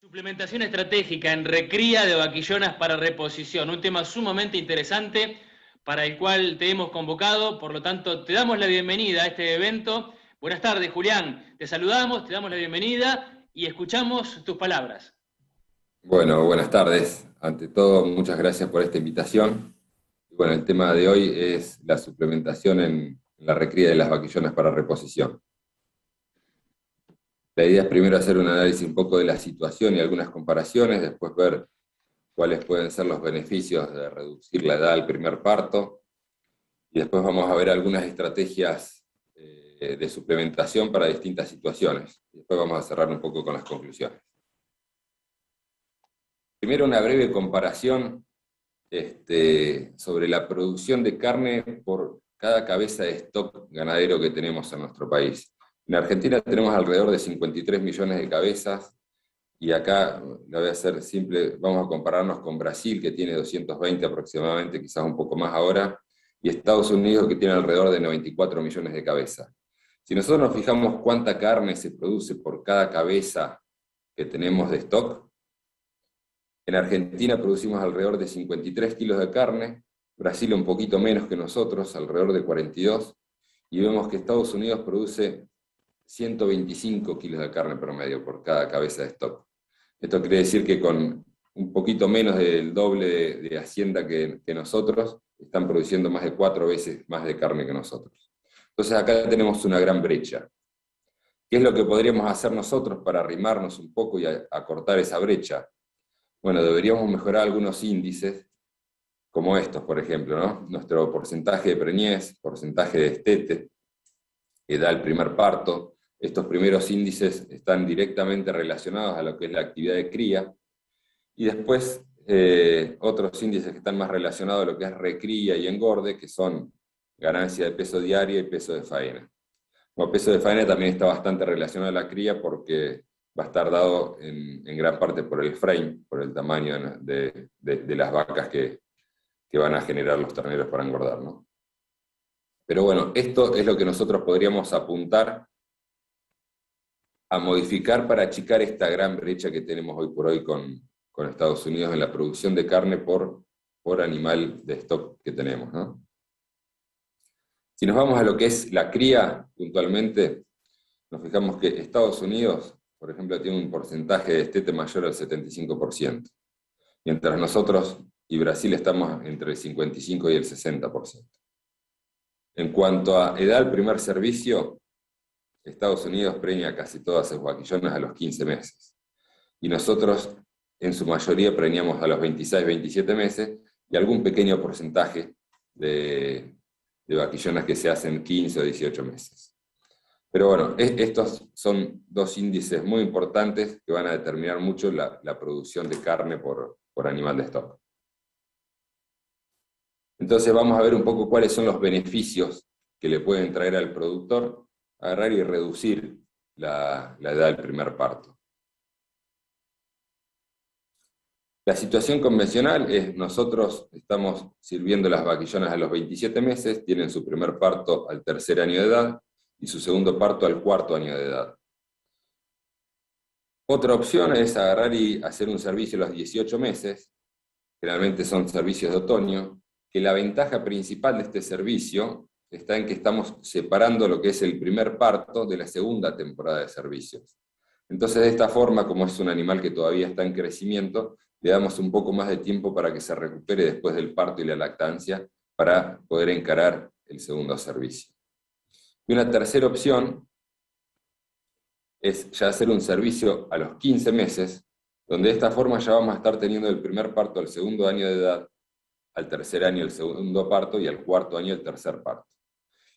Suplementación estratégica en recría de vaquillonas para reposición, un tema sumamente interesante para el cual te hemos convocado, por lo tanto te damos la bienvenida a este evento. Buenas tardes, Julián, te saludamos, te damos la bienvenida y escuchamos tus palabras. Bueno, buenas tardes. Ante todo, muchas gracias por esta invitación. Bueno, el tema de hoy es la suplementación en la recría de las vaquillonas para reposición. La idea es primero hacer un análisis un poco de la situación y algunas comparaciones, después ver cuáles pueden ser los beneficios de reducir la edad al primer parto, y después vamos a ver algunas estrategias de suplementación para distintas situaciones. Y después vamos a cerrar un poco con las conclusiones. Primero, una breve comparación sobre la producción de carne por cada cabeza de stock ganadero que tenemos en nuestro país. En Argentina tenemos alrededor de 53 millones de cabezas, y acá, la voy a hacer simple, vamos a compararnos con Brasil, que tiene 220 aproximadamente, quizás un poco más ahora, y Estados Unidos, que tiene alrededor de 94 millones de cabezas. Si nosotros nos fijamos cuánta carne se produce por cada cabeza que tenemos de stock, en Argentina producimos alrededor de 53 kilos de carne, Brasil un poquito menos que nosotros, alrededor de 42, y vemos que Estados Unidos produce 125 kilos de carne promedio por cada cabeza de stock. Esto quiere decir que con un poquito menos del doble de hacienda que nosotros, están produciendo más de 4 veces más de carne que nosotros. Entonces acá tenemos una gran brecha. ¿Qué es lo que podríamos hacer nosotros para arrimarnos un poco y acortar esa brecha? Bueno, deberíamos mejorar algunos índices, como estos, por ejemplo, ¿no? Nuestro porcentaje de preñez, porcentaje de destete, edad al primer parto. Estos primeros índices están directamente relacionados a lo que es la actividad de cría, y después otros índices que están más relacionados a lo que es recría y engorde, que son ganancia de peso diaria y peso de faena. Bueno, peso de faena también está bastante relacionado a la cría, porque va a estar dado en gran parte por el frame, por el tamaño de las vacas que van a generar los terneros para engordar, ¿no? Pero bueno, esto es lo que nosotros podríamos apuntar a modificar para achicar esta gran brecha que tenemos hoy por hoy con Estados Unidos en la producción de carne por animal de stock que tenemos, ¿no? Si nos vamos a lo que es la cría, puntualmente, nos fijamos que Estados Unidos, por ejemplo, tiene un porcentaje de destete mayor al 75%, mientras nosotros y Brasil estamos entre el 55 y el 60%. En cuanto a edad al primer servicio, Estados Unidos preña casi todas sus vaquillonas a los 15 meses, y nosotros en su mayoría preñamos a los 26, 27 meses, y algún pequeño porcentaje de vaquillonas que se hacen 15 o 18 meses. Pero bueno, estos son dos índices muy importantes que van a determinar mucho la producción de carne por animal de stock. Entonces vamos a ver un poco cuáles son los beneficios que le pueden traer al productor agarrar y reducir la edad del primer parto. La situación convencional es: nosotros estamos sirviendo las vaquillonas a los 27 meses, tienen su primer parto al tercer año de edad, y su segundo parto al cuarto año de edad. Otra opción es agarrar y hacer un servicio a los 18 meses, generalmente son servicios de otoño, que la ventaja principal de este servicio está en que estamos separando lo que es el primer parto de la segunda temporada de servicios. Entonces, de esta forma, como es un animal que todavía está en crecimiento, le damos un poco más de tiempo para que se recupere después del parto y la lactancia, para poder encarar el segundo servicio. Y una tercera opción es ya hacer un servicio a los 15 meses, donde de esta forma ya vamos a estar teniendo el primer parto al segundo año de edad, al tercer año el segundo parto y al cuarto año el tercer parto.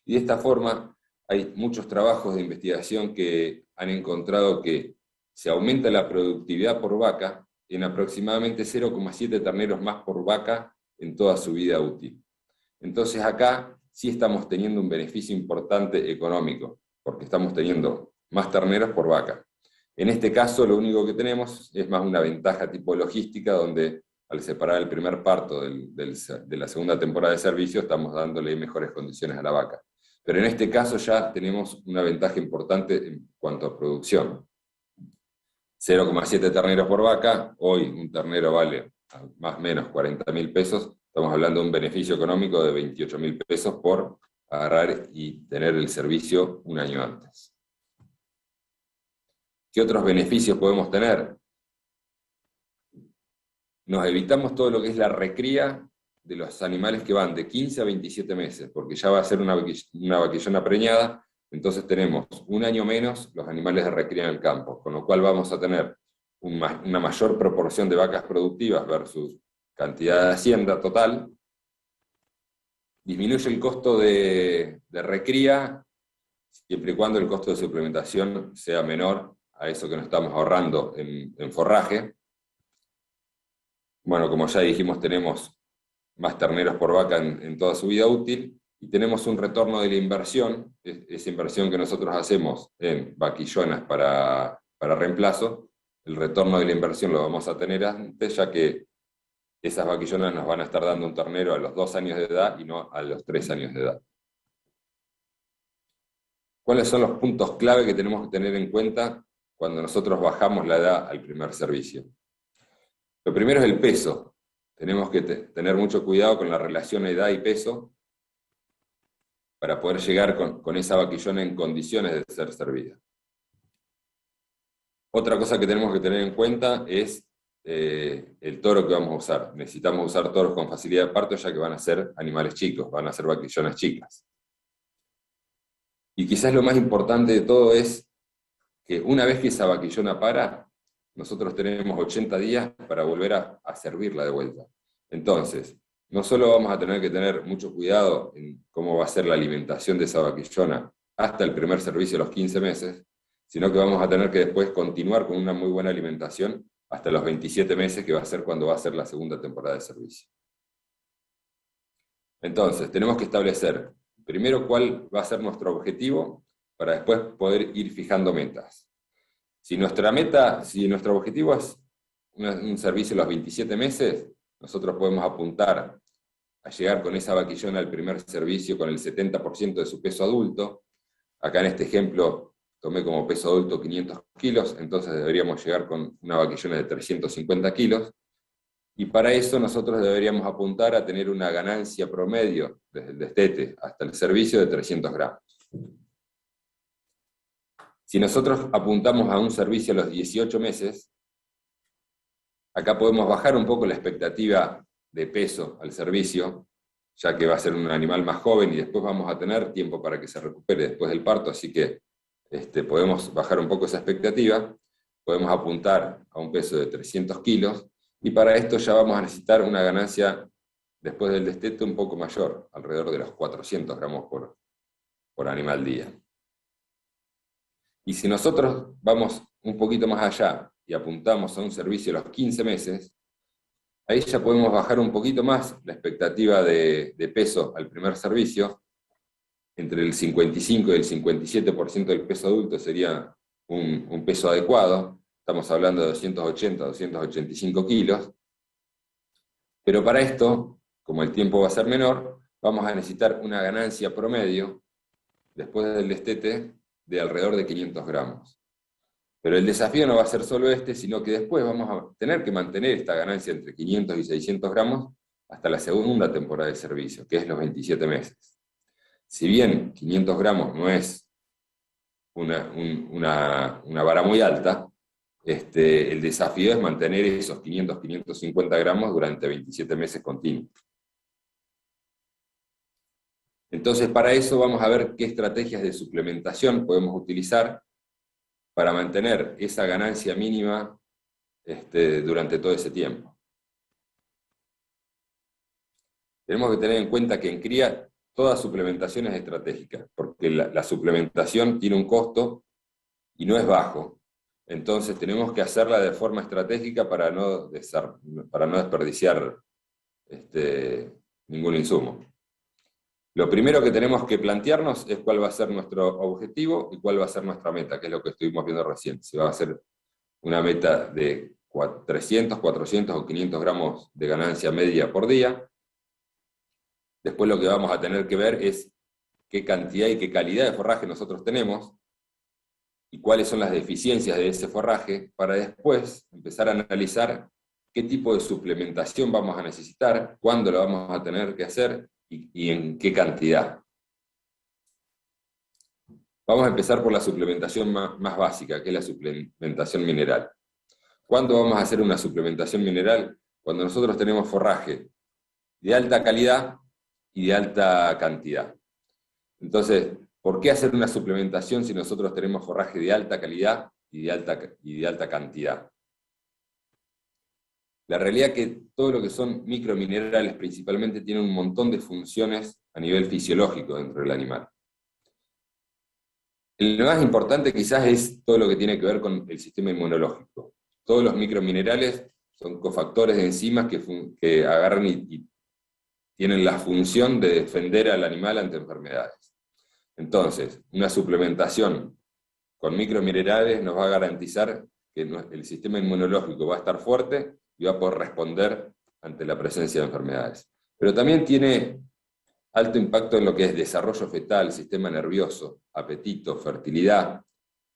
Y de esta forma hay muchos trabajos de investigación que han encontrado que se aumenta la productividad por vaca en aproximadamente 0,7 terneros más por vaca en toda su vida útil. Entonces acá sí estamos teniendo un beneficio importante económico, porque estamos teniendo más terneros por vaca. En este caso lo único que tenemos es más una ventaja tipo logística, donde al separar el primer parto de la segunda temporada de servicio, estamos dándole mejores condiciones a la vaca. Pero en este caso ya tenemos una ventaja importante en cuanto a producción. 0,7 terneros por vaca, hoy un ternero vale más o menos 40.000 pesos, estamos hablando de un beneficio económico de 28.000 pesos por agarrar y tener el servicio un año antes. ¿Qué otros beneficios podemos tener? Nos evitamos todo lo que es la recría de los animales que van de 15 a 27 meses, porque ya va a ser una vaquillona preñada, entonces tenemos un año menos los animales de recría en el campo, con lo cual vamos a tener una mayor proporción de vacas productivas versus cantidad de hacienda total. Disminuye el costo de recría, siempre y cuando el costo de suplementación sea menor a eso que nos estamos ahorrando en forraje. Bueno, como ya dijimos, tenemos más terneros por vaca en toda su vida útil, y tenemos un retorno de la inversión, esa inversión que nosotros hacemos en vaquillonas para reemplazo, el retorno de la inversión lo vamos a tener antes, ya que esas vaquillonas nos van a estar dando un ternero a los 2 años de edad y no a los 3 años de edad. ¿Cuáles son los puntos clave que tenemos que tener en cuenta cuando nosotros bajamos la edad al primer servicio? Lo primero es el peso. Tenemos que tener mucho cuidado con la relación edad y peso para poder llegar con esa vaquillona en condiciones de ser servida. Otra cosa que tenemos que tener en cuenta es el toro que vamos a usar. Necesitamos usar toros con facilidad de parto, ya que van a ser animales chicos, van a ser vaquillonas chicas. Y quizás lo más importante de todo es que una vez que esa vaquillona para, nosotros tenemos 80 días para volver a servirla de vuelta. Entonces, no solo vamos a tener que tener mucho cuidado en cómo va a ser la alimentación de esa vaquillona hasta el primer servicio de los 15 meses, sino que vamos a tener que después continuar con una muy buena alimentación hasta los 27 meses, que va a ser cuando va a ser la segunda temporada de servicio. Entonces, tenemos que establecer primero cuál va a ser nuestro objetivo, para después poder ir fijando metas. Si nuestro objetivo es un servicio a los 27 meses, nosotros podemos apuntar a llegar con esa vaquillona al primer servicio con el 70% de su peso adulto. Acá en este ejemplo tomé como peso adulto 500 kilos, entonces deberíamos llegar con una vaquillona de 350 kilos. Y para eso nosotros deberíamos apuntar a tener una ganancia promedio desde el destete hasta el servicio de 300 gramos. Si nosotros apuntamos a un servicio a los 18 meses, acá podemos bajar un poco la expectativa de peso al servicio, ya que va a ser un animal más joven y después vamos a tener tiempo para que se recupere después del parto, así que podemos bajar un poco esa expectativa, podemos apuntar a un peso de 300 kilos, y para esto ya vamos a necesitar una ganancia después del destete un poco mayor, alrededor de los 400 gramos por animal día. Y si nosotros vamos un poquito más allá y apuntamos a un servicio a los 15 meses, ahí ya podemos bajar un poquito más la expectativa de peso al primer servicio. Entre el 55 y el 57% del peso adulto sería un peso adecuado. Estamos hablando de 280, 285 kilos. Pero para esto, como el tiempo va a ser menor, vamos a necesitar una ganancia promedio, después del destete, de alrededor de 500 gramos. Pero el desafío no va a ser solo sino que después vamos a tener que mantener esta ganancia entre 500 y 600 gramos hasta la segunda temporada de servicio, que es los 27 meses. Si bien 500 gramos no es una vara muy alta, el desafío es mantener esos 500, 550 gramos durante 27 meses continuos. Entonces, para eso vamos a ver qué estrategias de suplementación podemos utilizar para mantener esa ganancia mínima durante todo ese tiempo. Tenemos que tener en cuenta que en cría toda suplementación es estratégica, porque la suplementación tiene un costo y no es bajo. Entonces tenemos que hacerla de forma estratégica para no desperdiciar ningún insumo. Lo primero que tenemos que plantearnos es cuál va a ser nuestro objetivo y cuál va a ser nuestra meta, que es lo que estuvimos viendo recién. Si va a ser una meta de 300, 400 o 500 gramos de ganancia media por día. Después lo que vamos a tener que ver es qué cantidad y qué calidad de forraje nosotros tenemos. y cuáles son las deficiencias de ese forraje, para después empezar a analizar qué tipo de suplementación vamos a necesitar, cuándo lo vamos a tener que hacer y en qué cantidad. Vamos a empezar por la suplementación más básica, que es la suplementación mineral. ¿Cuándo vamos a hacer una suplementación mineral? Cuando nosotros tenemos forraje de alta calidad y de alta cantidad. Entonces, ¿por qué hacer una suplementación si nosotros tenemos forraje de alta calidad y de alta cantidad? La realidad es que todo lo que son microminerales principalmente tienen un montón de funciones a nivel fisiológico dentro del animal. Lo más importante quizás es todo lo que tiene que ver con el sistema inmunológico. Todos los microminerales son cofactores de enzimas que agarran y tienen la función de defender al animal ante enfermedades. Entonces, una suplementación con microminerales nos va a garantizar que el sistema inmunológico va a estar fuerte y va a poder responder ante la presencia de enfermedades. Pero también tiene alto impacto en lo que es desarrollo fetal, sistema nervioso, apetito, fertilidad,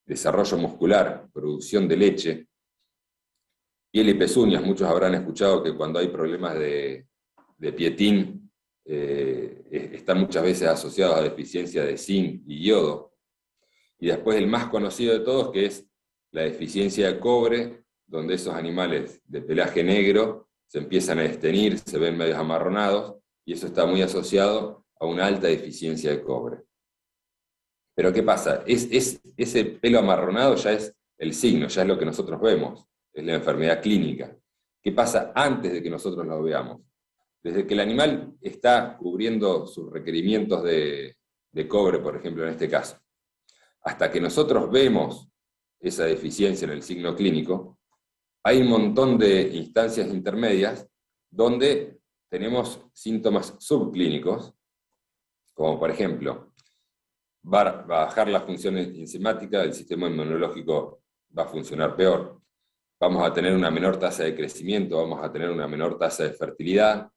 desarrollo muscular, producción de leche, piel y pezuñas. Muchos habrán escuchado que cuando hay problemas de pietín, están muchas veces asociados a deficiencia de zinc y yodo. Y después el más conocido de todos, que es la deficiencia de cobre, donde esos animales de pelaje negro se empiezan a desteñir, se ven medios amarronados, y eso está muy asociado a una alta deficiencia de cobre. Pero ¿qué pasa? Ese pelo amarronado ya es el signo, ya es lo que nosotros vemos, es la enfermedad clínica. ¿Qué pasa antes de que nosotros lo veamos? Desde que el animal está cubriendo sus requerimientos de cobre, por ejemplo, en este caso, hasta que nosotros vemos esa deficiencia en el signo clínico, hay un montón de instancias intermedias donde tenemos síntomas subclínicos, como por ejemplo, va a bajar la función enzimática, el sistema inmunológico va a funcionar peor, vamos a tener una menor tasa de crecimiento, vamos a tener una menor tasa de fertilidad,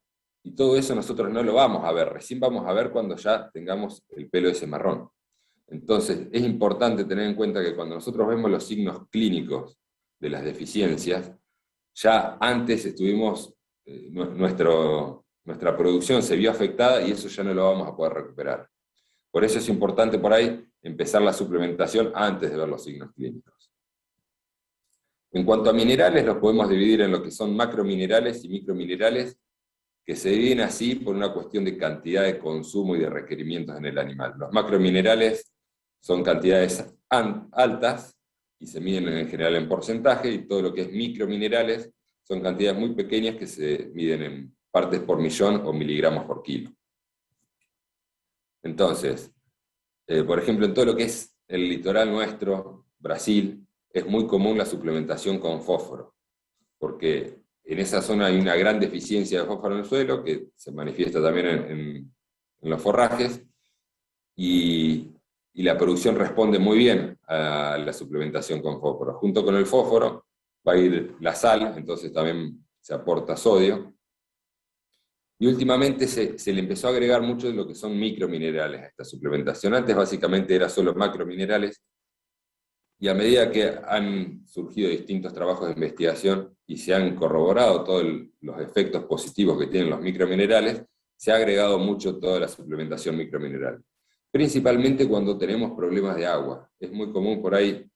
y todo eso nosotros no lo vamos a ver, recién vamos a ver cuando ya tengamos el pelo ese marrón. Entonces, es importante tener en cuenta que cuando nosotros vemos los signos clínicos de las deficiencias, ya antes nuestra producción se vio afectada y eso ya no lo vamos a poder recuperar. Por eso es importante por ahí empezar la suplementación antes de ver los signos clínicos. En cuanto a minerales, los podemos dividir en lo que son macrominerales y microminerales, que se dividen así por una cuestión de cantidad de consumo y de requerimientos en el animal. Los macrominerales son cantidades altas y se miden en general en porcentaje, y todo lo que es microminerales son cantidades muy pequeñas que se miden en partes por millón o miligramos por kilo. Entonces, por ejemplo, en todo lo que es el litoral nuestro, Brasil, es muy común la suplementación con fósforo, porque en esa zona hay una gran deficiencia de fósforo en el suelo, que se manifiesta también en los forrajes, y la producción responde muy bien a la suplementación con fósforo. Junto con el fósforo va a ir la sal, entonces también se aporta sodio. Y últimamente se le empezó a agregar mucho de lo que son microminerales a esta suplementación. Antes básicamente era solo macrominerales, y a medida que han surgido distintos trabajos de investigación y se han corroborado todos los efectos positivos que tienen los microminerales, se ha agregado mucho toda la suplementación micromineral. Principalmente cuando tenemos problemas de agua. Es muy común por ahí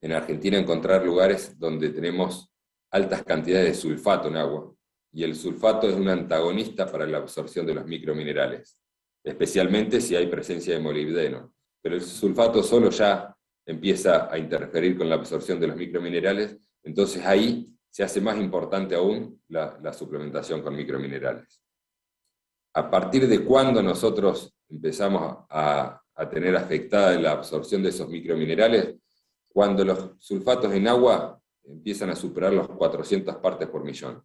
en Argentina encontrar lugares donde tenemos altas cantidades de sulfato en agua, y el sulfato es un antagonista para la absorción de los microminerales, especialmente si hay presencia de molibdeno. Pero el sulfato solo ya empieza a interferir con la absorción de los microminerales, entonces ahí se hace más importante aún la suplementación con microminerales. ¿A partir de cuándo nosotros empezamos a tener afectada la absorción de esos microminerales? Cuando los sulfatos en agua empiezan a superar los 400 partes por millón.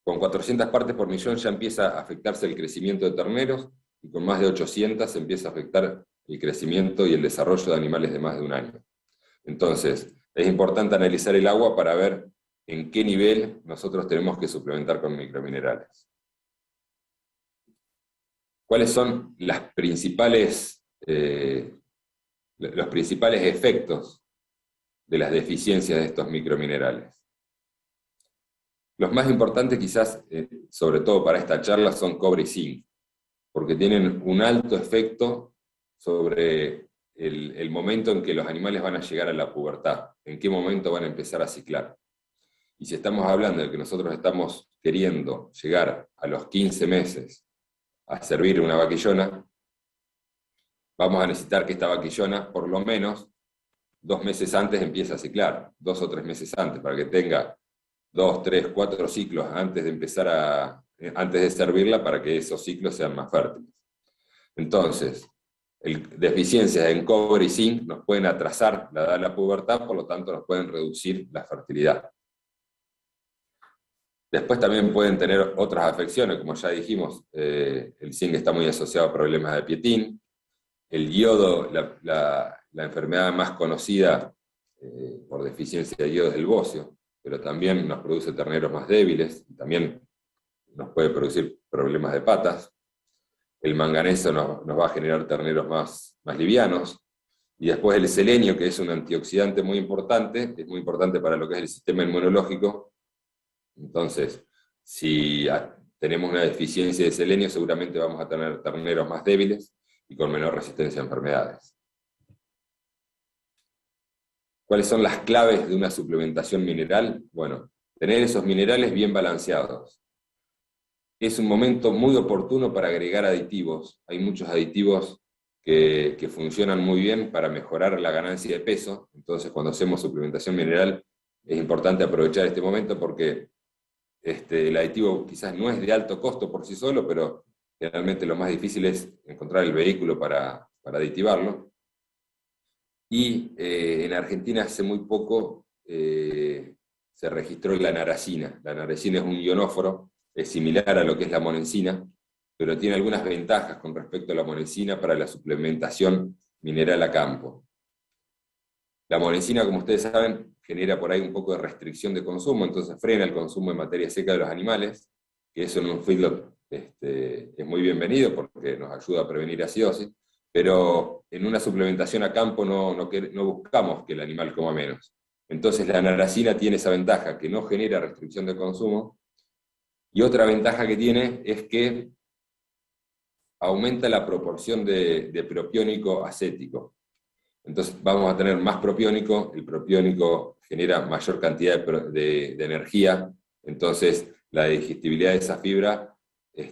Con 400 partes por millón ya empieza a afectarse el crecimiento de terneros, y con más de 800 se empieza a afectar el crecimiento y el desarrollo de animales de más de un año. Entonces, es importante analizar el agua para ver en qué nivel nosotros tenemos que suplementar con microminerales. ¿Cuáles son las principales los principales efectos de las deficiencias de estos microminerales. Los más importantes quizás, sobre todo para esta charla, son cobre y zinc, porque tienen un alto efecto sobre el momento en que los animales van a llegar a la pubertad, en qué momento van a empezar a ciclar. Y si estamos hablando de que nosotros estamos queriendo llegar a los 15 meses a servir una vaquillona, vamos a necesitar que esta vaquillona, por lo menos, 2 meses antes empiece a ciclar, 2 o 3 meses antes, para que tenga 2, 3, 4 ciclos antes de empezar antes de servirla, para que esos ciclos sean más fértiles. Entonces, deficiencias en cobre y zinc nos pueden atrasar la edad de la pubertad, por lo tanto nos pueden reducir la fertilidad. Después también pueden tener otras afecciones, como ya dijimos, el zinc está muy asociado a problemas de Pietin, el yodo, la enfermedad más conocida por deficiencia de yodo es el bocio, pero también nos produce terneros más débiles, y también nos puede producir problemas de patas. El manganeso nos va a generar terneros más livianos, y después el selenio, que es un antioxidante muy importante, es muy importante para lo que es el sistema inmunológico. Entonces, si tenemos una deficiencia de selenio, seguramente vamos a tener terneros más débiles y con menor resistencia a enfermedades. ¿Cuáles son las claves de una suplementación mineral? Bueno, tener esos minerales bien balanceados. Es un momento muy oportuno para agregar aditivos. Hay muchos aditivos que funcionan muy bien para mejorar la ganancia de peso. Entonces, cuando hacemos suplementación mineral, es importante aprovechar este momento porque el aditivo quizás no es de alto costo por sí solo, pero generalmente lo más difícil es encontrar el vehículo para aditivarlo. Y en Argentina hace muy poco se registró la naracina. La naracina es un ionóforo, es similar a lo que es la monensina, pero tiene algunas ventajas con respecto a la monensina para la suplementación mineral a campo. La monensina, como ustedes saben, genera por ahí un poco de restricción de consumo, entonces frena el consumo de materia seca de los animales, que eso en un feedlot es muy bienvenido porque nos ayuda a prevenir acidosis, pero en una suplementación a campo no buscamos que el animal coma menos. Entonces la naracina tiene esa ventaja, que no genera restricción de consumo, y otra ventaja que tiene es que aumenta la proporción de propiónico acético. Entonces vamos a tener más propiónico, el propiónico genera mayor cantidad de energía, entonces la digestibilidad de esa fibra,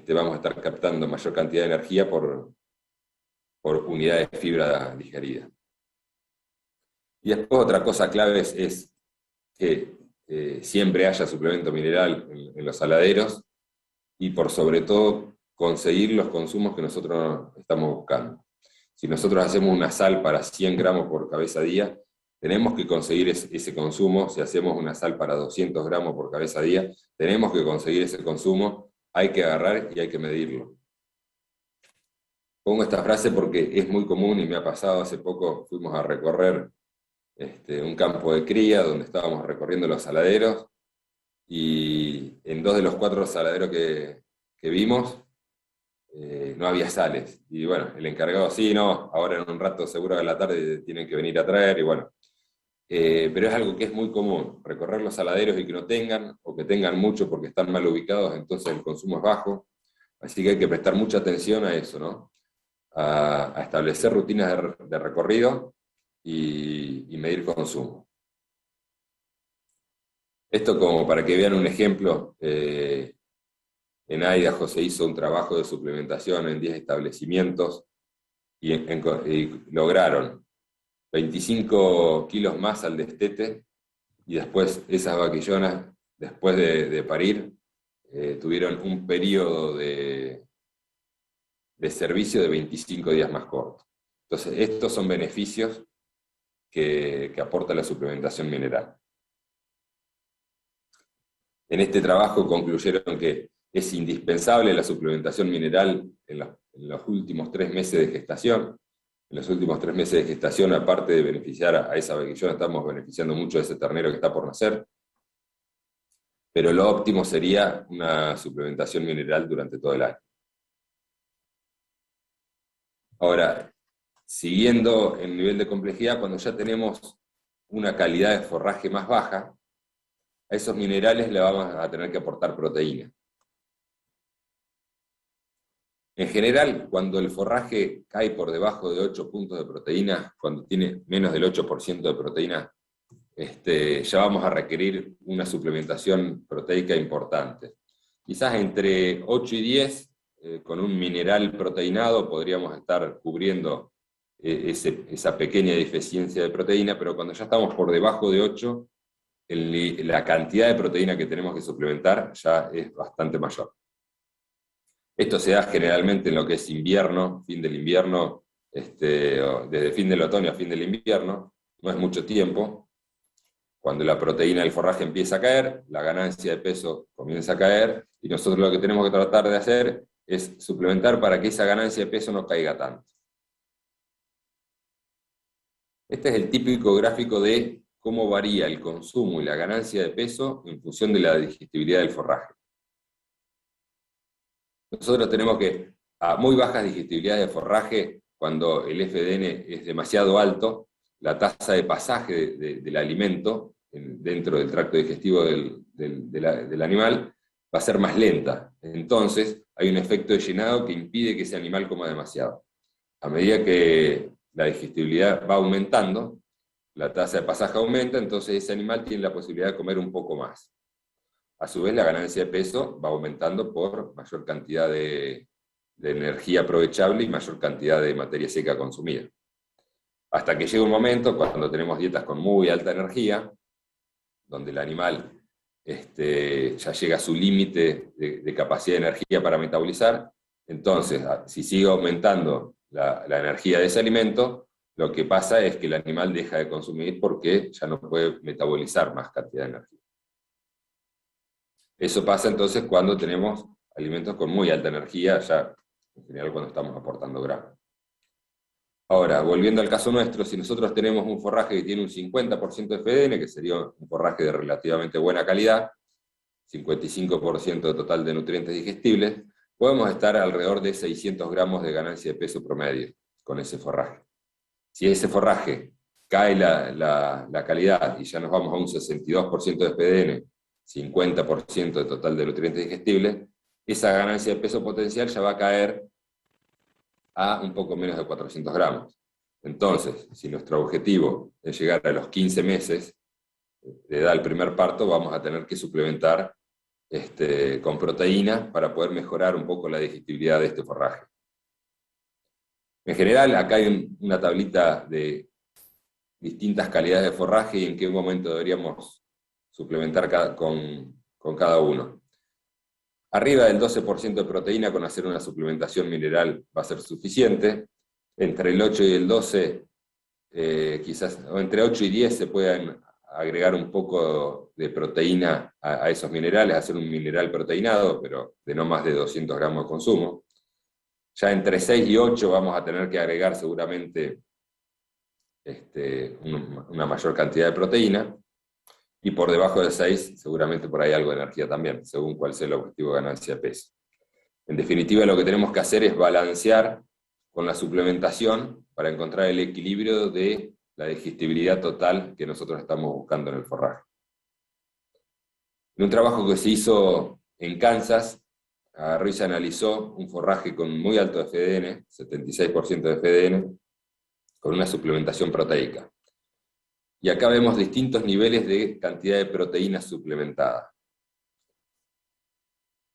vamos a estar captando mayor cantidad de energía por unidad de fibra digerida. Y después otra cosa clave es que siempre haya suplemento mineral en los saladeros, y por sobre todo conseguir los consumos que nosotros estamos buscando. Si nosotros hacemos una sal para 100 gramos por cabeza día, tenemos que conseguir ese consumo. Si hacemos una sal para 200 gramos por cabeza día, tenemos que conseguir ese consumo, hay que agarrar y hay que medirlo. Pongo esta frase porque es muy común y me ha pasado hace poco, fuimos a recorrer un campo de cría donde estábamos recorriendo los saladeros, y en 2 de los 4 saladeros que vimos, no había sales. Y bueno, el encargado, sí, no, ahora en un rato seguro de la tarde tienen que venir a traer, y bueno. Pero es algo que es muy común, recorrer los saladeros y que no tengan, o que tengan mucho porque están mal ubicados, entonces el consumo es bajo. Así que hay que prestar mucha atención a eso, ¿no? A establecer rutinas de recorrido y medir consumo. Esto como para que vean un ejemplo. En Idaho se hizo un trabajo de suplementación en 10 establecimientos y lograron 25 kilos más al destete, y después esas vaquillonas, después de parir, tuvieron un periodo de servicio de 25 días más corto. Entonces, estos son beneficios que aporta la suplementación mineral. En este trabajo concluyeron que es indispensable la suplementación mineral en los últimos 3 meses de gestación. En los últimos 3 meses de gestación, aparte de beneficiar a esa vaquillona, estamos beneficiando mucho de ese ternero que está por nacer. Pero lo óptimo sería una suplementación mineral durante todo el año. Ahora, siguiendo el nivel de complejidad, cuando ya tenemos una calidad de forraje más baja, a esos minerales le vamos a tener que aportar proteína. En general, cuando el forraje cae por debajo de 8 puntos de proteína, cuando tiene menos del 8% de proteína, ya vamos a requerir una suplementación proteica importante. Quizás entre 8 y 10, con un mineral proteinado, podríamos estar cubriendo esa pequeña deficiencia de proteína, pero cuando ya estamos por debajo de 8, la cantidad de proteína que tenemos que suplementar ya es bastante mayor. Esto se da generalmente en lo que es invierno, fin del invierno, desde fin del otoño a fin del invierno, no es mucho tiempo. Cuando la proteína del forraje empieza a caer, la ganancia de peso comienza a caer, y nosotros lo que tenemos que tratar de hacer es suplementar para que esa ganancia de peso no caiga tanto. Este es el típico gráfico de cómo varía el consumo y la ganancia de peso en función de la digestibilidad del forraje. Nosotros tenemos que, a muy bajas digestibilidades de forraje, cuando el FDN es demasiado alto, la tasa de pasaje del alimento dentro del tracto digestivo del animal va a ser más lenta. Entonces hay un efecto de llenado que impide que ese animal coma demasiado. A medida que la digestibilidad va aumentando, la tasa de pasaje aumenta, entonces ese animal tiene la posibilidad de comer un poco más. A su vez, la ganancia de peso va aumentando por mayor cantidad de energía aprovechable y mayor cantidad de materia seca consumida. Hasta que llega un momento, cuando tenemos dietas con muy alta energía, donde el animal ya llega a su límite de capacidad de energía para metabolizar, entonces, si sigue aumentando la energía de ese alimento, lo que pasa es que el animal deja de consumir porque ya no puede metabolizar más cantidad de energía. Eso pasa entonces cuando tenemos alimentos con muy alta energía, ya en general cuando estamos aportando gramos. Ahora, volviendo al caso nuestro, si nosotros tenemos un forraje que tiene un 50% de FDN, que sería un forraje de relativamente buena calidad, 55% de total de nutrientes digestibles, podemos estar alrededor de 600 gramos de ganancia de peso promedio con ese forraje. Si ese forraje cae la calidad y ya nos vamos a un 62% de FDN, 50% de total de nutrientes digestibles, esa ganancia de peso potencial ya va a caer a un poco menos de 400 gramos. Entonces, si nuestro objetivo es llegar a los 15 meses de edad del primer parto, vamos a tener que suplementar con proteína para poder mejorar un poco la digestibilidad de este forraje. En general, acá hay una tablita de distintas calidades de forraje y en qué momento deberíamos suplementar con cada uno. Arriba del 12% de proteína, con hacer una suplementación mineral va a ser suficiente. Entre el 8 y el 12, quizás, o entre 8 y 10 se pueden agregar un poco de proteína a esos minerales, hacer un mineral proteinado, pero de no más de 200 gramos de consumo. Ya entre 6 y 8 vamos a tener que agregar seguramente una mayor cantidad de proteína, y por debajo de 6 seguramente por ahí algo de energía también, según cuál sea el objetivo de ganancia de peso. En definitiva, lo que tenemos que hacer es balancear con la suplementación para encontrar el equilibrio de la digestibilidad total que nosotros estamos buscando en el forraje. En un trabajo que se hizo en Kansas, Ruiz analizó un forraje con muy alto FDN, 76% de FDN, con una suplementación proteica. Y acá vemos distintos niveles de cantidad de proteína suplementada.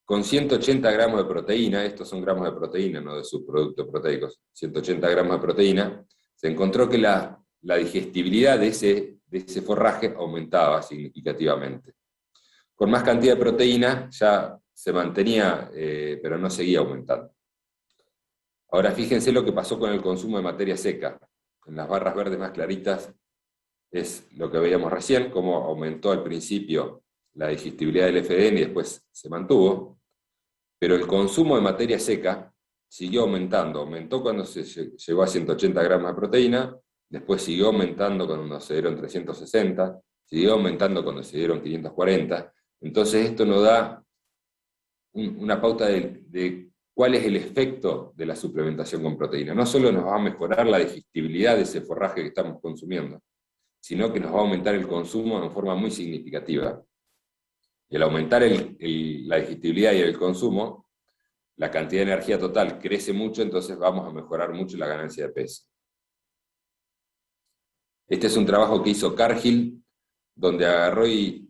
Con 180 gramos de proteína, estos son gramos de proteína, no de subproductos proteicos, 180 gramos de proteína, se encontró que la digestibilidad de ese forraje aumentaba significativamente. Con más cantidad de proteína ya se mantenía, pero no seguía aumentando. Ahora fíjense lo que pasó con el consumo de materia seca. En las barras verdes más claritas es lo que veíamos recién, cómo aumentó al principio la digestibilidad del FDN y después se mantuvo, pero el consumo de materia seca siguió aumentando. Aumentó cuando se llegó a 180 gramos de proteína, después siguió aumentando cuando se dieron 360, siguió aumentando cuando se dieron 540. Entonces esto nos da una pauta de cuál es el efecto de la suplementación con proteína. No solo nos va a mejorar la digestibilidad de ese forraje que estamos consumiendo, sino que nos va a aumentar el consumo en forma muy significativa. Y al aumentar la digestibilidad y el consumo, la cantidad de energía total crece mucho, entonces vamos a mejorar mucho la ganancia de peso. Este es un trabajo que hizo Cargill, donde agarró y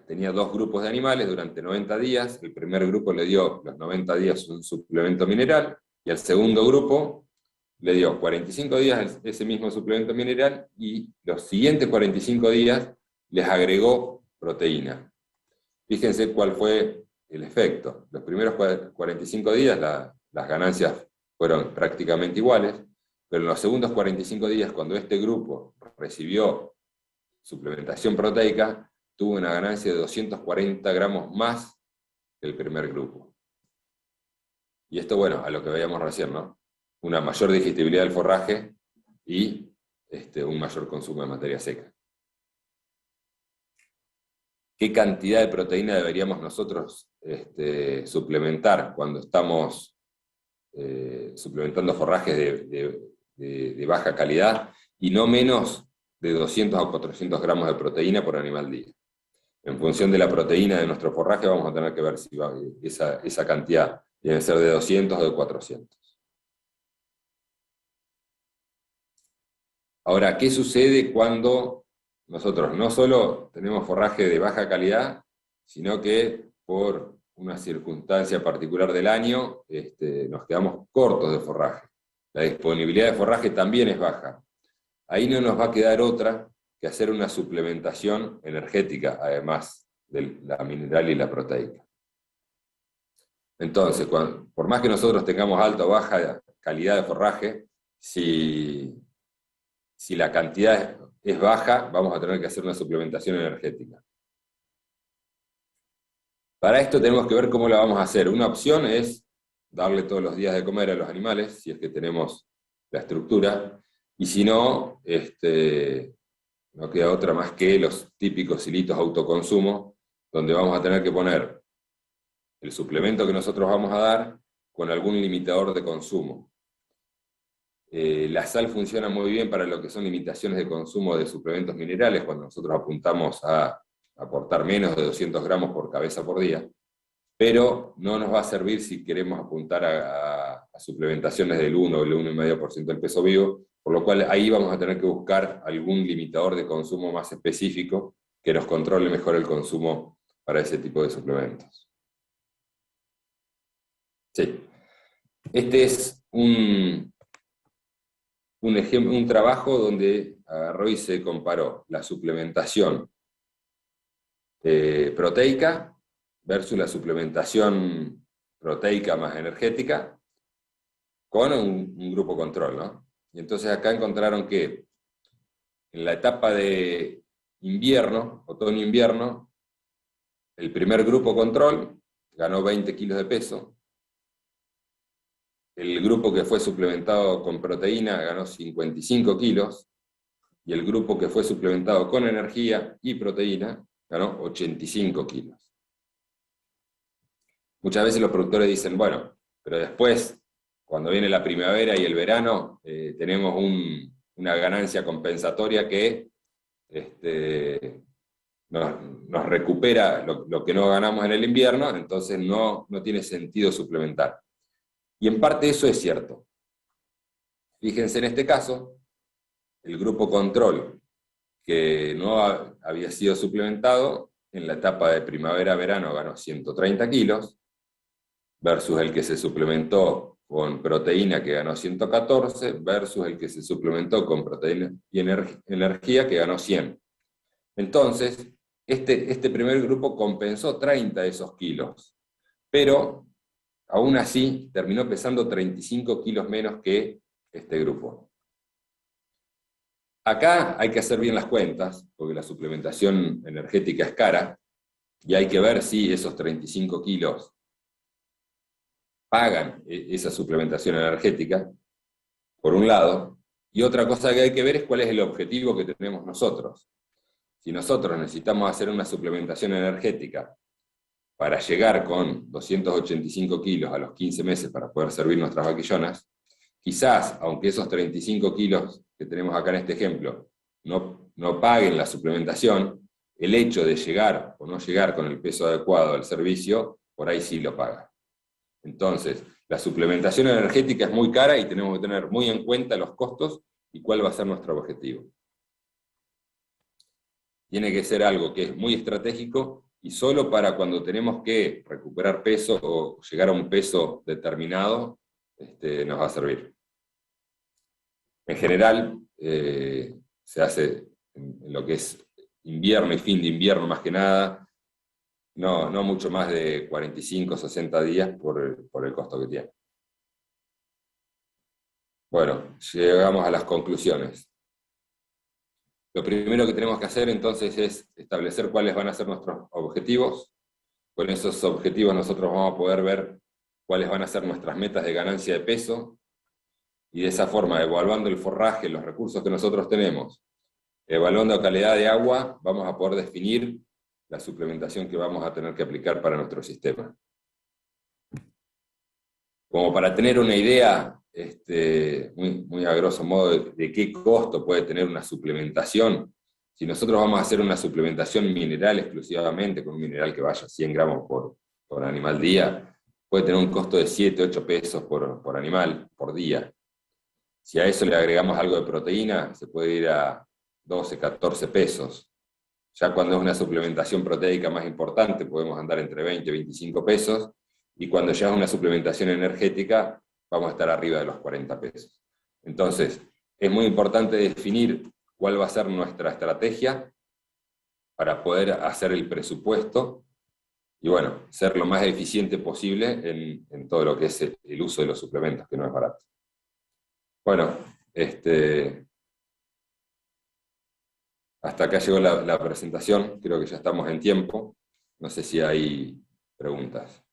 tenía 2 grupos de animales durante 90 días. El primer grupo le dio los 90 días un suplemento mineral, y al segundo grupo le dio 45 días ese mismo suplemento mineral, y los siguientes 45 días les agregó proteína. Fíjense cuál fue el efecto. Los primeros 45 días las ganancias fueron prácticamente iguales, pero en los segundos 45 días, cuando este grupo recibió suplementación proteica, tuvo una ganancia de 240 gramos más que el primer grupo. Y esto, bueno, a lo que veíamos recién, ¿no? Una mayor digestibilidad del forraje y un mayor consumo de materia seca. ¿Qué cantidad de proteína deberíamos nosotros suplementar cuando estamos suplementando forrajes de baja calidad? Y no menos de 200 a 400 gramos de proteína por animal día. En función de la proteína de nuestro forraje vamos a tener que ver si esa cantidad debe ser de 200 o de 400. Ahora, ¿qué sucede cuando nosotros no solo tenemos forraje de baja calidad, sino que por una circunstancia particular del año nos quedamos cortos de forraje? La disponibilidad de forraje también es baja. Ahí no nos va a quedar otra que hacer una suplementación energética, además de la mineral y la proteica. Entonces, por más que nosotros tengamos alta o baja calidad de forraje, si la cantidad es baja, vamos a tener que hacer una suplementación energética. Para esto tenemos que ver cómo la vamos a hacer. Una opción es darle todos los días de comer a los animales, si es que tenemos la estructura, y si no, no queda otra más que los típicos hilitos autoconsumo, donde vamos a tener que poner el suplemento que nosotros vamos a dar con algún limitador de consumo. La sal funciona muy bien para lo que son limitaciones de consumo de suplementos minerales, cuando nosotros apuntamos a aportar menos de 200 gramos por cabeza por día, pero no nos va a servir si queremos apuntar a suplementaciones del 1 o el 1,5% del peso vivo, por lo cual ahí vamos a tener que buscar algún limitador de consumo más específico que nos controle mejor el consumo para ese tipo de suplementos. Sí. Este es un trabajo donde agarró y se comparó la suplementación proteica versus la suplementación proteica más energética con un grupo control, ¿no? Y entonces acá encontraron que en la etapa de invierno, otoño-invierno, el primer grupo control ganó 20 kilos de peso, el grupo que fue suplementado con proteína ganó 55 kilos, y el grupo que fue suplementado con energía y proteína ganó 85 kilos. Muchas veces los productores dicen, bueno, pero después, cuando viene la primavera y el verano, tenemos una ganancia compensatoria que nos recupera lo que no ganamos en el invierno, entonces no tiene sentido suplementar. Y en parte eso es cierto. Fíjense en este caso, el grupo control que no había sido suplementado, en la etapa de primavera-verano ganó 130 kilos, versus el que se suplementó con proteína que ganó 114, versus el que se suplementó con proteína y energía que ganó 100. Entonces, este primer grupo compensó 30 de esos kilos, pero aún así terminó pesando 35 kilos menos que este grupo. Acá hay que hacer bien las cuentas, porque la suplementación energética es cara, y hay que ver si esos 35 kilos pagan esa suplementación energética, por un lado, y otra cosa que hay que ver es cuál es el objetivo que tenemos nosotros. Si nosotros necesitamos hacer una suplementación energética para llegar con 285 kilos a los 15 meses para poder servir nuestras vaquillonas, quizás, aunque esos 35 kilos que tenemos acá en este ejemplo no paguen la suplementación, el hecho de llegar o no llegar con el peso adecuado al servicio, por ahí sí lo paga. Entonces, la suplementación energética es muy cara y tenemos que tener muy en cuenta los costos y cuál va a ser nuestro objetivo. Tiene que ser algo que es muy estratégico y solo para cuando tenemos que recuperar peso o llegar a un peso determinado, nos va a servir. En general, se hace en lo que es invierno y fin de invierno más que nada, no mucho más de 45 o 60 días por el costo que tiene. Bueno, llegamos a las conclusiones. Lo primero que tenemos que hacer entonces es establecer cuáles van a ser nuestros objetivos. Con esos objetivos nosotros vamos a poder ver cuáles van a ser nuestras metas de ganancia de peso, y de esa forma, evaluando el forraje, los recursos que nosotros tenemos, evaluando la calidad de agua, vamos a poder definir la suplementación que vamos a tener que aplicar para nuestro sistema. Como para tener una idea, muy a grosso modo, de qué costo puede tener una suplementación, si nosotros vamos a hacer una suplementación mineral exclusivamente, con un mineral que vaya a 100 gramos por animal día, puede tener un costo de 7, 8 pesos por animal, por día. Si a eso le agregamos algo de proteína, se puede ir a 12, 14 pesos. Ya cuando es una suplementación proteica más importante, podemos andar entre 20 y 25 pesos, y cuando ya es una suplementación energética, vamos a estar arriba de los 40 pesos. Entonces, es muy importante definir cuál va a ser nuestra estrategia para poder hacer el presupuesto y, bueno, ser lo más eficiente posible en todo lo que es el uso de los suplementos, que no es barato. Bueno, hasta acá llegó la presentación, creo que ya estamos en tiempo. No sé si hay preguntas.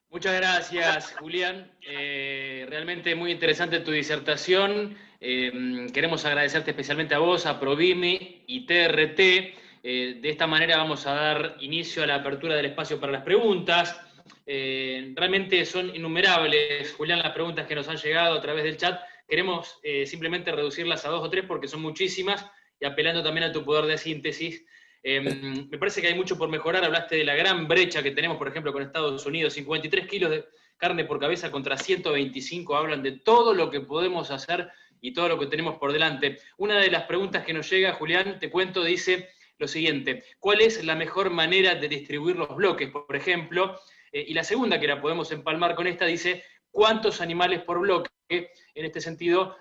Muchas gracias, Julián. Realmente muy interesante tu disertación. Queremos agradecerte especialmente a vos, a Provimi y TRT. De esta manera vamos a dar inicio a la apertura del espacio para las preguntas. Realmente son innumerables, Julián, las preguntas que nos han llegado a través del chat. Queremos simplemente reducirlas a 2 o 3 porque son muchísimas, y apelando también a tu poder de síntesis. Me parece que hay mucho por mejorar. Hablaste de la gran brecha que tenemos, por ejemplo, con Estados Unidos, 53 kilos de carne por cabeza contra 125, hablan de todo lo que podemos hacer y todo lo que tenemos por delante. Una de las preguntas que nos llega, Julián, te cuento, dice lo siguiente: ¿cuál es la mejor manera de distribuir los bloques, por ejemplo? Y la segunda, que la podemos empalmar con esta, dice: ¿cuántos animales por bloque? En este sentido,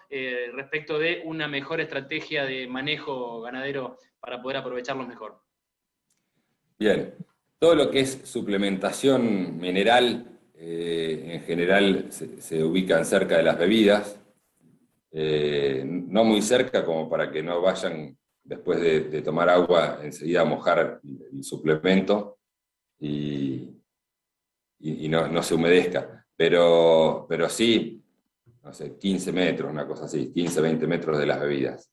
respecto de una mejor estrategia de manejo ganadero para poder aprovecharlos mejor. Bien, todo lo que es suplementación mineral, en general se ubican cerca de las bebidas, no muy cerca como para que no vayan después de tomar agua enseguida a mojar el suplemento y no se humedezca, pero sí, no sé, 15 metros, una cosa así, 15, 20 metros de las bebidas.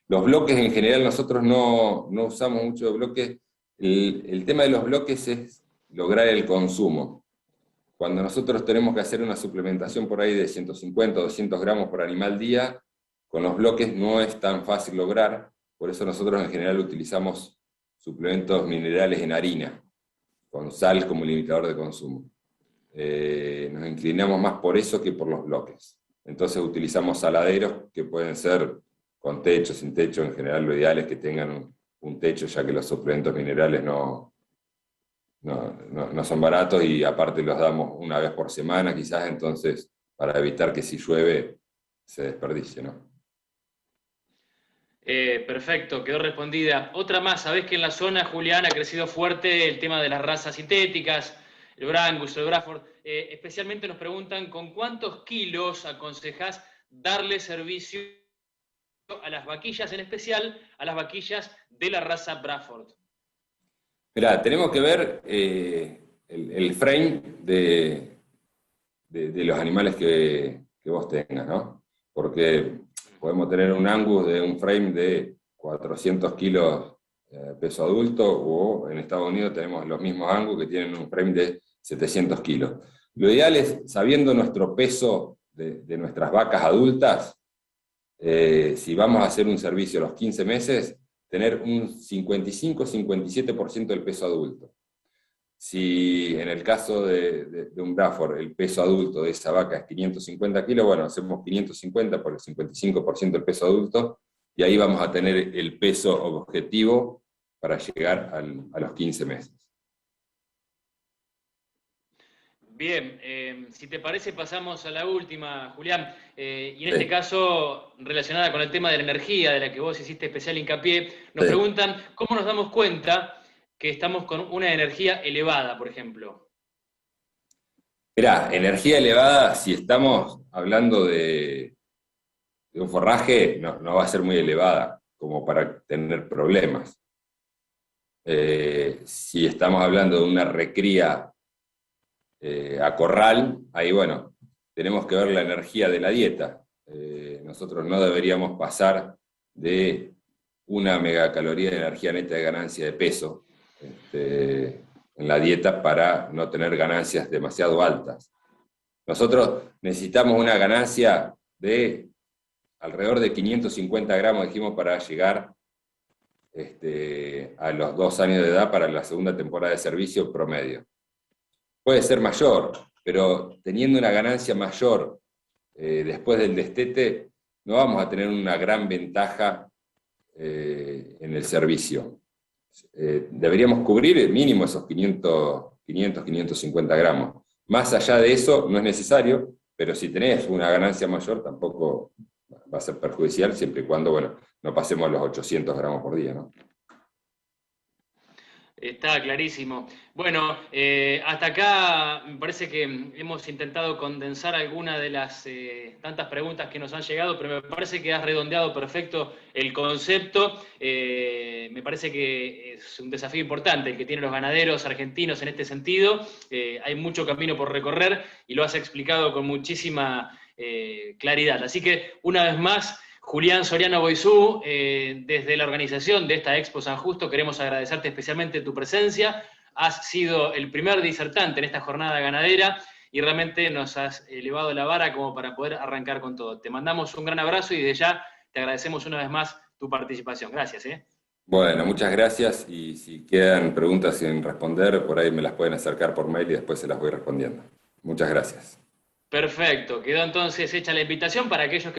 Los bloques en general nosotros no usamos mucho bloques. El tema de los bloques es lograr el consumo. Cuando nosotros tenemos que hacer una suplementación por ahí de 150 o 200 gramos por animal día, con los bloques no es tan fácil lograr, por eso nosotros en general utilizamos suplementos minerales en harina, con sal como limitador de consumo. Nos inclinamos más por eso que por los bloques. Entonces utilizamos saladeros que pueden ser con techo, sin techo. En general lo ideal es que tengan un techo, ya que los suplementos minerales no son baratos, y aparte los damos una vez por semana quizás, entonces para evitar que si llueve se desperdicie, ¿no? Perfecto, quedó respondida. Otra más: sabés que en la zona, Julián, ha crecido fuerte el tema de las razas sintéticas, el Brangus, el Braford. Especialmente nos preguntan: ¿con cuántos kilos aconsejás darle servicio a las vaquillas, en especial a las vaquillas de la raza Braford? Mirá, tenemos que ver el frame de los animales que vos tengas, ¿no? Porque podemos tener un Angus de un frame de 400 kilos peso adulto, o en Estados Unidos tenemos los mismos Angus que tienen un frame de 700 kilos. Lo ideal es, sabiendo nuestro peso de nuestras vacas adultas, si vamos a hacer un servicio a los 15 meses, tener un 55-57% del peso adulto. Si en el caso de un Braford el peso adulto de esa vaca es 550 kilos, bueno, hacemos 550 por el 55% del peso adulto, y ahí vamos a tener el peso objetivo para llegar a los 15 meses. Bien, si te parece pasamos a la última, Julián, y en este caso relacionada con el tema de la energía, de la que vos hiciste especial hincapié, nos preguntan cómo nos damos cuenta que estamos con una energía elevada, por ejemplo. Mirá, energía elevada, si estamos hablando de un forraje, no va a ser muy elevada como para tener problemas. Si estamos hablando de una recría a corral, ahí bueno, tenemos que ver la energía de la dieta. Nosotros no deberíamos pasar de 1 megacaloría de energía neta de ganancia de peso en la dieta para no tener ganancias demasiado altas. Nosotros necesitamos una ganancia de alrededor de 550 gramos, dijimos, para llegar a los 2 años de edad para la segunda temporada de servicio promedio. Puede ser mayor, pero teniendo una ganancia mayor después del destete, no vamos a tener una gran ventaja en el servicio. Deberíamos cubrir mínimo esos 500-550 gramos. Más allá de eso no es necesario, pero si tenés una ganancia mayor tampoco va a ser perjudicial, siempre y cuando, bueno, no pasemos los 800 gramos por día, ¿no? Está clarísimo. Bueno, hasta acá me parece que hemos intentado condensar algunas de las tantas preguntas que nos han llegado, pero me parece que has redondeado perfecto el concepto. Me parece que es un desafío importante el que tienen los ganaderos argentinos en este sentido. Hay mucho camino por recorrer y lo has explicado con muchísima claridad. Así que, una vez más, Julián Soriano Boizú, desde la organización de esta Expo San Justo, queremos agradecerte especialmente tu presencia. Has sido el primer disertante en esta jornada ganadera y realmente nos has elevado la vara como para poder arrancar con todo. Te mandamos un gran abrazo y desde ya te agradecemos una vez más tu participación. Gracias. Bueno, muchas gracias, y si quedan preguntas sin responder, por ahí me las pueden acercar por mail y después se las voy respondiendo. Muchas gracias. Perfecto. Quedó entonces hecha la invitación para aquellos que